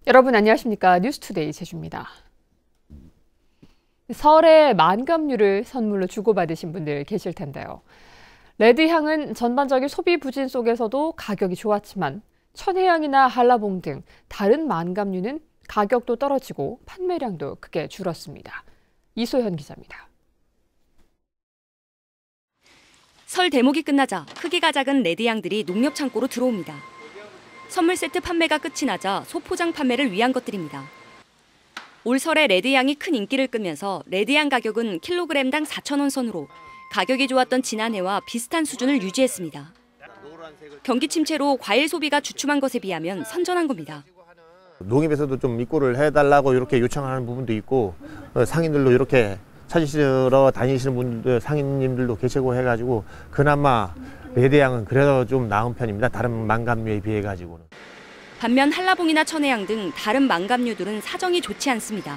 여러분 안녕하십니까? 뉴스투데이 제주입니다. 설에 만감류를 선물로 주고받으신 분들 계실 텐데요. 레드향은 전반적인 소비 부진 속에서도 가격이 좋았지만 천혜향이나 한라봉 등 다른 만감류는 가격도 떨어지고 판매량도 크게 줄었습니다. 이소현 기자입니다. 설 대목이 끝나자 크기가 작은 레드향들이 농협 창고로 들어옵니다. 선물 세트 판매가 끝이 나자 소포장 판매를 위한 것들입니다. 올 설에 레드향이 큰 인기를 끄면서 레드향 가격은 킬로그램당 4,000원 선으로 가격이 좋았던 지난해와 비슷한 수준을 유지했습니다. 경기 침체로 과일 소비가 주춤한 것에 비하면 선전한 겁니다. 농협에서도 좀 입고를 해달라고 이렇게 요청하는 부분도 있고 상인들도 이렇게 찾으시러 다니시는 분들 상인님들도 계시고 해가지고 그나마 레드향은 그래도 좀 나은 편입니다. 다른 만감류에 비해 가지고는. 반면 한라봉이나 천혜향 등 다른 만감류들은 사정이 좋지 않습니다.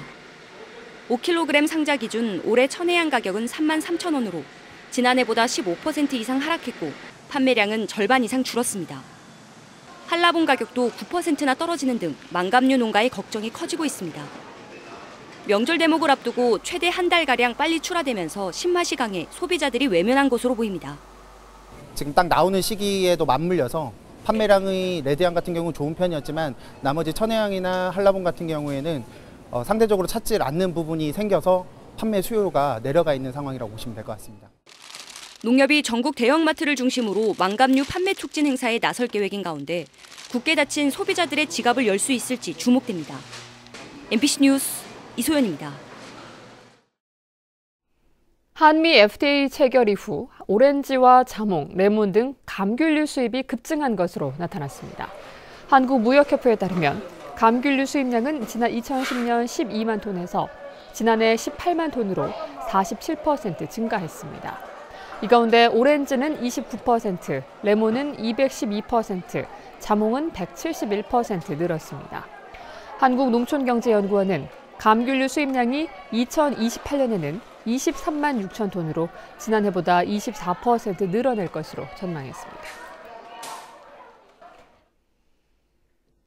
5kg 상자 기준 올해 천혜향 가격은 33,000원으로 지난해보다 15% 이상 하락했고 판매량은 절반 이상 줄었습니다. 한라봉 가격도 9%나 떨어지는 등 만감류 농가의 걱정이 커지고 있습니다. 명절 대목을 앞두고 최대 한 달가량 빨리 출하되면서 신맛이 강해 소비자들이 외면한 것으로 보입니다. 지금 딱 나오는 시기에도 맞물려서 판매량이 레드향 같은 경우는 좋은 편이었지만 나머지 천혜향이나 한라봉 같은 경우에는 상대적으로 찾지 않는 부분이 생겨서 판매 수요가 내려가 있는 상황이라고 보시면 될 것 같습니다. 농협이 전국 대형마트를 중심으로 만감류 판매 촉진 행사에 나설 계획인 가운데 굳게 닫힌 소비자들의 지갑을 열 수 있을지 주목됩니다. MBC 뉴스 이소연입니다. 한미 FTA 체결 이후 오렌지와 자몽, 레몬 등 감귤류 수입이 급증한 것으로 나타났습니다. 한국무역협회에 따르면 감귤류 수입량은 지난 2010년 12만 톤에서 지난해 18만 톤으로 47% 증가했습니다. 이 가운데 오렌지는 29%, 레몬은 212%, 자몽은 171% 늘었습니다. 한국농촌경제연구원은 감귤류 수입량이 2028년에는 23만 6천 톤으로 지난해보다 24% 늘어날 것으로 전망했습니다.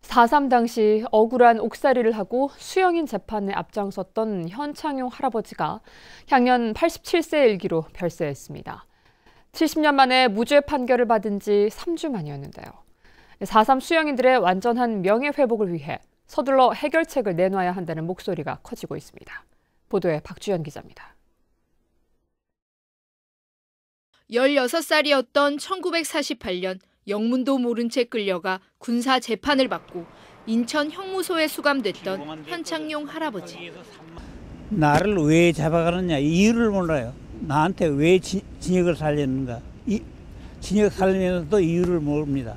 4.3 당시 억울한 옥살이를 하고 수형인 재판에 앞장섰던 현창용 할아버지가 향년 87세 일기로 별세했습니다. 70년 만에 무죄 판결을 받은 지 3주 만이었는데요. 4.3 수형인들의 완전한 명예회복을 위해 서둘러 해결책을 내놔야 한다는 목소리가 커지고 있습니다. 보도에 박주연 기자입니다. 16살이었던 1948년 영문도 모른 채 끌려가 군사 재판을 받고 인천 형무소에 수감됐던 현창용 할아버지. 나를 왜 잡아가느냐 이유를 몰라요. 나한테 왜 징역을 살렸는가. 징역 살리면서도 이유를 모릅니다.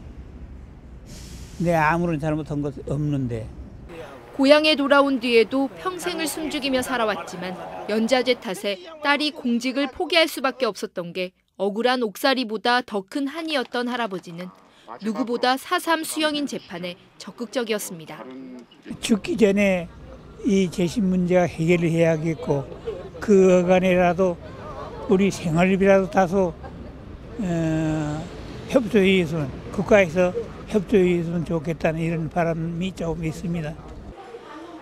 내 아무런 잘못한 것 없는데. 고향에 돌아온 뒤에도 평생을 숨죽이며 살아왔지만 연좌제 탓에 딸이 공직을 포기할 수밖에 없었던 게 억울한 옥살이보다 더 큰 한이었던 할아버지는 누구보다 4.3 수형인 재판에 적극적이었습니다. 죽기 전에 이 재심 문제가 해결을 해야겠고 그 어간에라도 우리 생활비라도 다소 협조해 있으면 국가에서 협조해 있으면 좋겠다는 이런 바람이 조금 있습니다.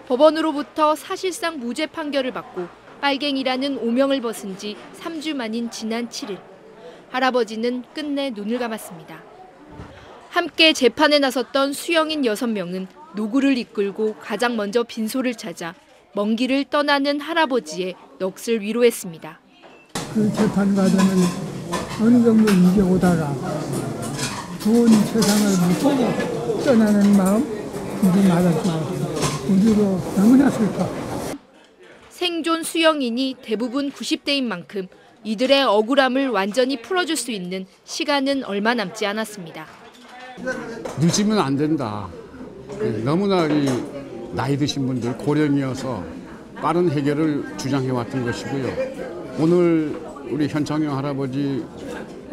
법원으로부터 사실상 무죄 판결을 받고 빨갱이라는 오명을 벗은 지 3주 만인 지난 7일. 할아버지는 끝내 눈을 감았습니다. 함께 재판에 나섰던 수형인 6명은 노구를 이끌고 가장 먼저 빈소를 찾아 먼 길을 떠나는 할아버지의 넋을 위로했습니다. 그 재판 과정을 어느 정도 이겨오다가 좋은 세상을 묻고 떠나는 마음, 이제 맞았습니다. 우주로 너무나 슬퍼. 생존 수형인이 대부분 90대인 만큼 이들의 억울함을 완전히 풀어줄 수 있는 시간은 얼마 남지 않았습니다. 늦으면 안 된다. 너무나 나이 드신 분들 고령이어서 빠른 해결을 주장해왔던 것이고요. 오늘 우리 현창용 할아버지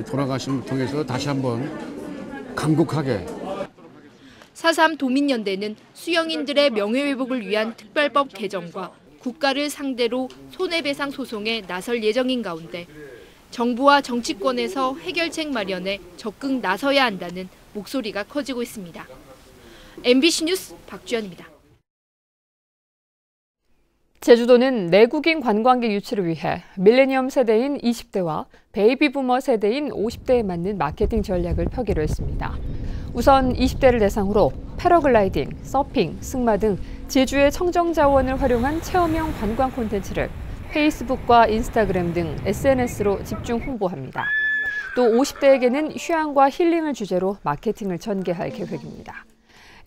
돌아가심을 통해서 다시 한번 강국하게 4.3 도민연대는 수형인들의 명예회복을 위한 특별법 개정과 국가를 상대로 손해배상 소송에 나설 예정인 가운데 정부와 정치권에서 해결책 마련에 적극 나서야 한다는 목소리가 커지고 있습니다. MBC 뉴스 박주연입니다. 제주도는 내국인 관광객 유치를 위해 밀레니엄 세대인 20대와 베이비 부머 세대인 50대에 맞는 마케팅 전략을 펴기로 했습니다. 우선 20대를 대상으로 패러글라이딩, 서핑, 승마 등 제주의 청정자원을 활용한 체험형 관광 콘텐츠를 페이스북과 인스타그램 등 SNS로 집중 홍보합니다. 또 50대에게는 휴양과 힐링을 주제로 마케팅을 전개할 계획입니다.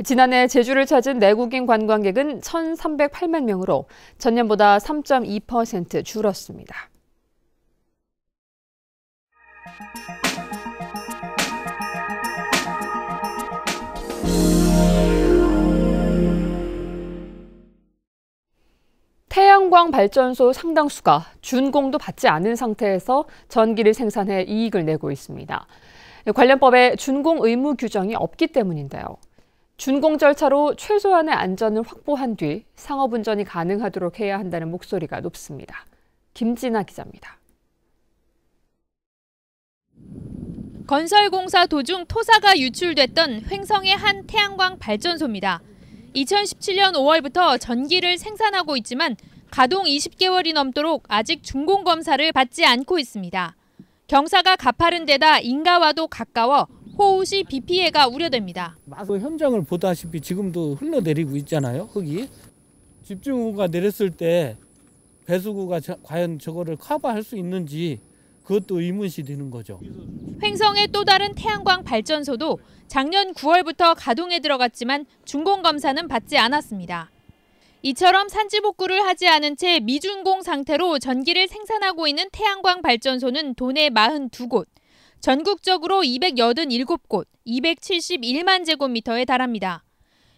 지난해 제주를 찾은 내국인 관광객은 1,308만 명으로 전년보다 3.2% 줄었습니다. 태양광 발전소 상당수가 준공도 받지 않은 상태에서 전기를 생산해 이익을 내고 있습니다. 관련법에 준공 의무 규정이 없기 때문인데요. 준공 절차로 최소한의 안전을 확보한 뒤 상업 운전이 가능하도록 해야 한다는 목소리가 높습니다. 김진아 기자입니다. 건설공사 도중 토사가 유출됐던 횡성의 한 태양광 발전소입니다. 2017년 5월부터 전기를 생산하고 있지만 가동 20개월이 넘도록 아직 준공 검사를 받지 않고 있습니다. 경사가 가파른 데다 인가와도 가까워 호우 시 비 피해가 우려됩니다. 현장을 보다시피 지금도 흘러내리고 있잖아요. 흙이. 집중호우가 내렸을 때 배수구가 과연 저거를 커버할 수 있는지 그것도 의문시 되는 거죠. 횡성의 또 다른 태양광 발전소도 작년 9월부터 가동에 들어갔지만 준공 검사는 받지 않았습니다. 이처럼 산지 복구를 하지 않은 채 미준공 상태로 전기를 생산하고 있는 태양광 발전소는 도내 42곳, 전국적으로 287곳, 271만 제곱미터에 달합니다.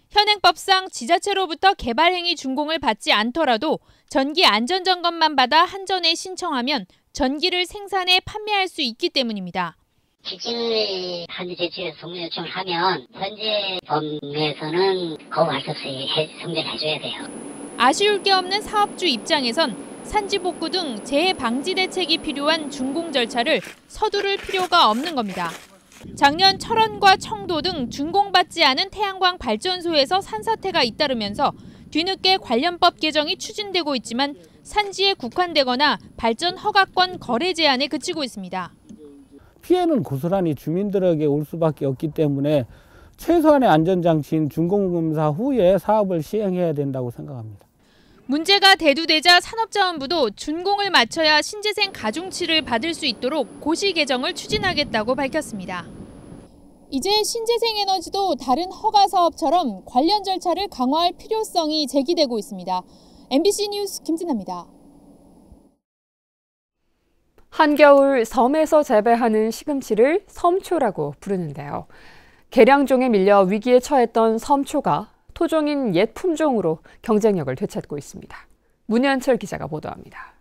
현행법상 지자체로부터 개발행위 준공을 받지 않더라도 전기 안전점검만 받아 한전에 신청하면 전기를 생산해 판매할 수 있기 때문입니다. 직진을 한지 제출해서 성명 요청을 하면 현재 법내에서는 거부할 수 없이 성전해줘야 돼요. 아쉬울 게 없는 사업주 입장에선 산지 복구 등 재해 방지 대책이 필요한 준공 절차를 서두를 필요가 없는 겁니다. 작년 철원과 청도 등 준공받지 않은 태양광 발전소에서 산사태가 잇따르면서 뒤늦게 관련법 개정이 추진되고 있지만 산지에 국한되거나 발전 허가권 거래 제한에 그치고 있습니다. 피해는 고스란히 주민들에게 올 수밖에 없기 때문에 최소한의 안전장치인 준공검사 후에 사업을 시행해야 된다고 생각합니다. 문제가 대두되자 산업자원부도 준공을 마쳐야 신재생 가중치를 받을 수 있도록 고시 개정을 추진하겠다고 밝혔습니다. 이제 신재생에너지도 다른 허가 사업처럼 관련 절차를 강화할 필요성이 제기되고 있습니다. MBC 뉴스 김진아입니다. 한겨울 섬에서 재배하는 시금치를 섬초라고 부르는데요. 개량종에 밀려 위기에 처했던 섬초가 토종인 옛 품종으로 경쟁력을 되찾고 있습니다. 문현철 기자가 보도합니다.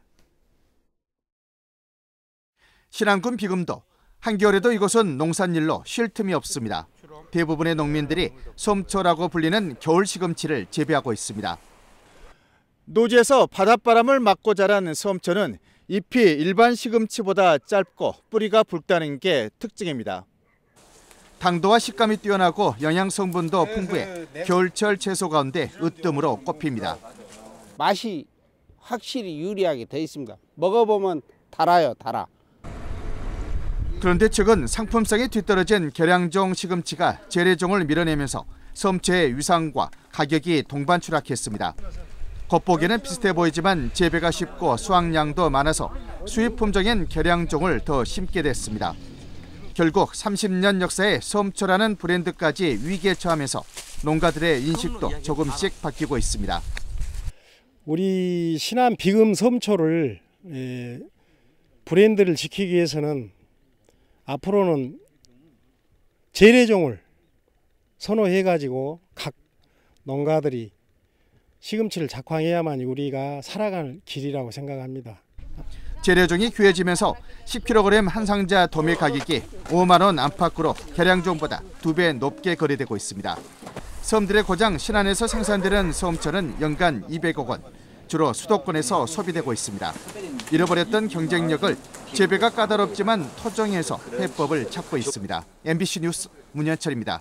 신안군 비금도 한겨울에도 이곳은 농산일로 쉴 틈이 없습니다. 대부분의 농민들이 섬초라고 불리는 겨울 시금치를 재배하고 있습니다. 노지에서 바닷바람을 맞고 자란 섬초는 잎이 일반 시금치보다 짧고 뿌리가 붉다는 게 특징입니다. 당도와 식감이 뛰어나고 영양 성분도 풍부해 겨울철 채소 가운데 으뜸으로 꼽힙니다. 맛이 확실히 유리하게 돼 있습니다. 먹어보면 달아요, 달아. 그런데 최근 상품성이 뒤떨어진 개량종 시금치가 재래종을 밀어내면서 섬초의 위상과 가격이 동반 추락했습니다. 겉보기에는 비슷해 보이지만 재배가 쉽고 수확량도 많아서 수입 품종인 개량종을 더 심게 됐습니다. 결국 30년 역사의 섬초라는 브랜드까지 위기에 처하면서 농가들의 인식도 조금씩 바뀌고 있습니다. 우리 신안 비금 섬초를 브랜드를 지키기 위해서는 앞으로는 재래종을 선호해가지고 각 농가들이 시금치를 작황해야만 우리가 살아갈 길이라고 생각합니다. 재래종이 귀해지면서 10kg 한 상자 도매 가격이 5만 원 안팎으로 개량종보다 2배 높게 거래되고 있습니다. 섬들의 고장 신안에서 생산되는 섬초는 연간 200억 원, 주로 수도권에서 소비되고 있습니다. 잃어버렸던 경쟁력을 재배가 까다롭지만 토종에서 해법을 찾고 있습니다. MBC 뉴스 문현철입니다.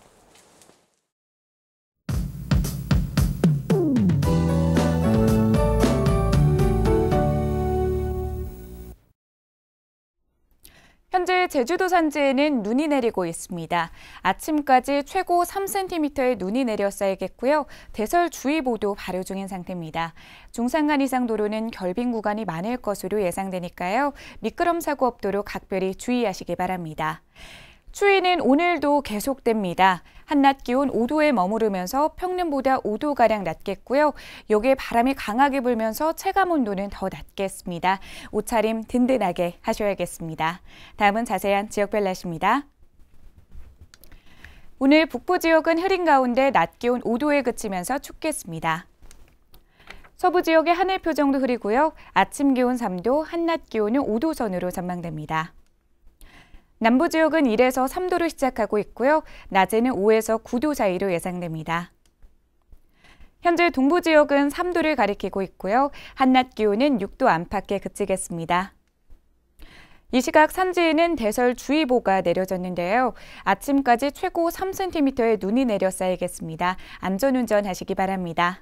현재 제주도 산지에는 눈이 내리고 있습니다. 아침까지 최고 3cm의 눈이 내려 쌓이겠고요. 대설주의보도 발효 중인 상태입니다. 중산간 이상 도로는 결빙 구간이 많을 것으로 예상되니까요. 미끄럼 사고 없도록 각별히 주의하시기 바랍니다. 추위는 오늘도 계속됩니다. 한낮 기온 5도에 머무르면서 평년보다 5도가량 낮겠고요. 여기에 바람이 강하게 불면서 체감 온도는 더 낮겠습니다. 옷차림 든든하게 하셔야겠습니다. 다음은 자세한 지역별 날씨입니다. 오늘 북부 지역은 흐린 가운데 낮 기온 5도에 그치면서 춥겠습니다. 서부 지역의 하늘 표정도 흐리고요. 아침 기온 3도, 한낮 기온은 5도 선으로 전망됩니다. 남부 지역은 1에서 3도로 시작하고 있고요. 낮에는 5에서 9도 사이로 예상됩니다. 현재 동부 지역은 3도를 가리키고 있고요. 한낮 기온은 6도 안팎에 그치겠습니다. 이 시각 산지에는 대설주의보가 내려졌는데요. 아침까지 최고 3cm의 눈이 내려 쌓이겠습니다. 안전운전 하시기 바랍니다.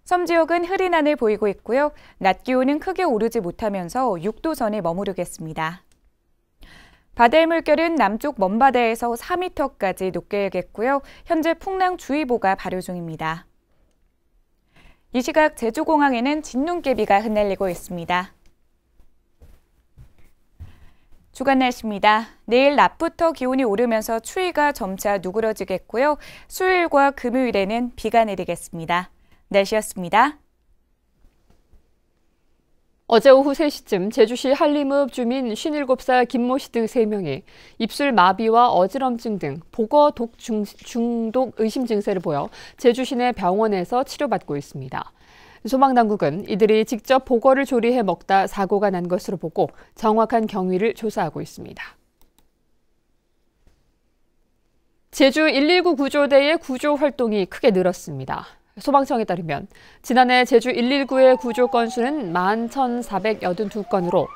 섬 지역은 흐린 하늘 보이고 있고요. 낮 기온은 크게 오르지 못하면서 6도 선에 머무르겠습니다. 바다의 물결은 남쪽 먼바다에서 4m까지 높게 일겠고요. 현재 풍랑주의보가 발효 중입니다. 이 시각 제주공항에는 진눈깨비가 흩날리고 있습니다. 주간 날씨입니다. 내일 낮부터 기온이 오르면서 추위가 점차 누그러지겠고요. 수요일과 금요일에는 비가 내리겠습니다. 날씨였습니다. 어제 오후 3시쯤 제주시 한림읍 주민 57살 김모 씨 등 3명이 입술 마비와 어지럼증 등 복어 독 중독 의심 증세를 보여 제주 시내 병원에서 치료받고 있습니다. 소방당국은 이들이 직접 복어를 조리해 먹다 사고가 난 것으로 보고 정확한 경위를 조사하고 있습니다. 제주 119 구조대의 구조 활동이 크게 늘었습니다. 소방청에 따르면 지난해 제주 119의 구조 건수는 11,482건으로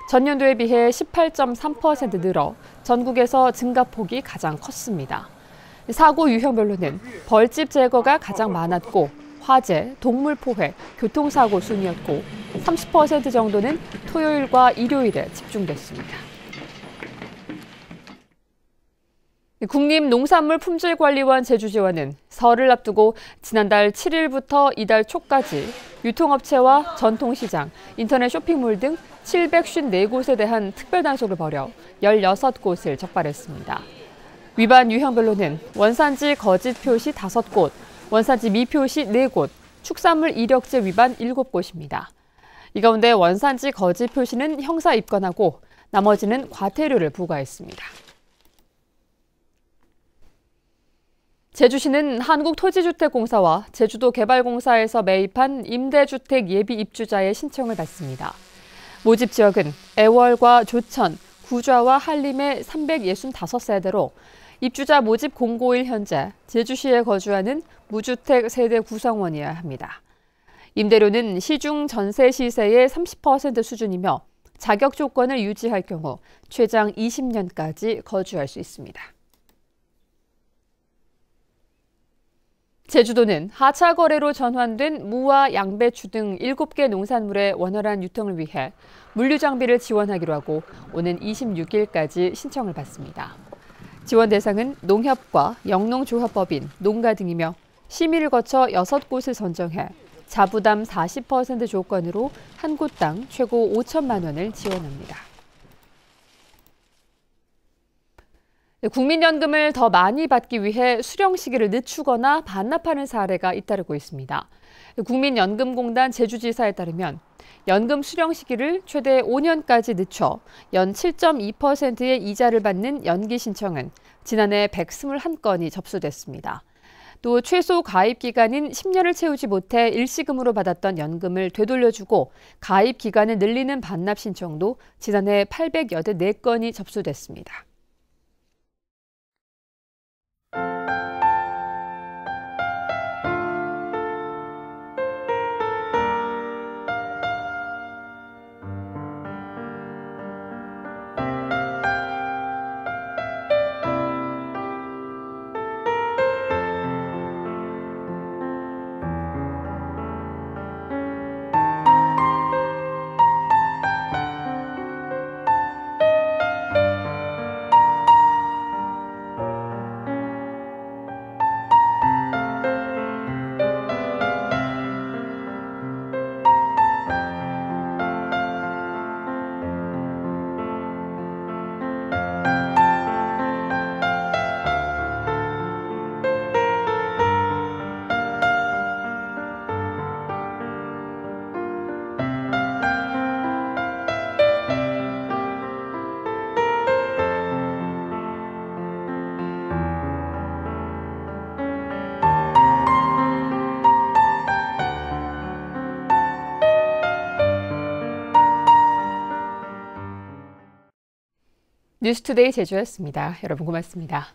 전년도에 비해 18.3% 늘어 전국에서 증가폭이 가장 컸습니다. 사고 유형별로는 벌집 제거가 가장 많았고 화재, 동물 포획, 교통사고 순이었고 30% 정도는 토요일과 일요일에 집중됐습니다. 국립농산물품질관리원 제주지원은 설을 앞두고 지난달 7일부터 이달 초까지 유통업체와 전통시장, 인터넷 쇼핑몰 등 754곳에 대한 특별단속을 벌여 16곳을 적발했습니다. 위반 유형별로는 원산지 거짓 표시 5곳, 원산지 미표시 4곳, 축산물 이력제 위반 7곳입니다. 이 가운데 원산지 거짓 표시는 형사 입건하고 나머지는 과태료를 부과했습니다. 제주시는 한국토지주택공사와 제주도개발공사에서 매입한 임대주택 예비 입주자의 신청을 받습니다. 모집 지역은 애월과 조천, 구좌와 한림의 365세대로 입주자 모집 공고일 현재 제주시에 거주하는 무주택 세대 구성원이어야 합니다. 임대료는 시중 전세 시세의 30% 수준이며 자격 조건을 유지할 경우 최장 20년까지 거주할 수 있습니다. 제주도는 하차 거래로 전환된 무와 양배추 등 7개 농산물의 원활한 유통을 위해 물류 장비를 지원하기로 하고 오는 26일까지 신청을 받습니다. 지원 대상은 농협과 영농조합법인, 농가 등이며 심의를 거쳐 6곳을 선정해 자부담 40% 조건으로 한 곳당 최고 5천만 원을 지원합니다. 국민연금을 더 많이 받기 위해 수령 시기를 늦추거나 반납하는 사례가 잇따르고 있습니다. 국민연금공단 제주지사에 따르면 연금 수령 시기를 최대 5년까지 늦춰 연 7.2%의 이자를 받는 연기 신청은 지난해 121건이 접수됐습니다. 또 최소 가입 기간인 10년을 채우지 못해 일시금으로 받았던 연금을 되돌려주고 가입 기간을 늘리는 반납 신청도 지난해 884건이 접수됐습니다. 뉴스투데이 제주였습니다. 여러분 고맙습니다.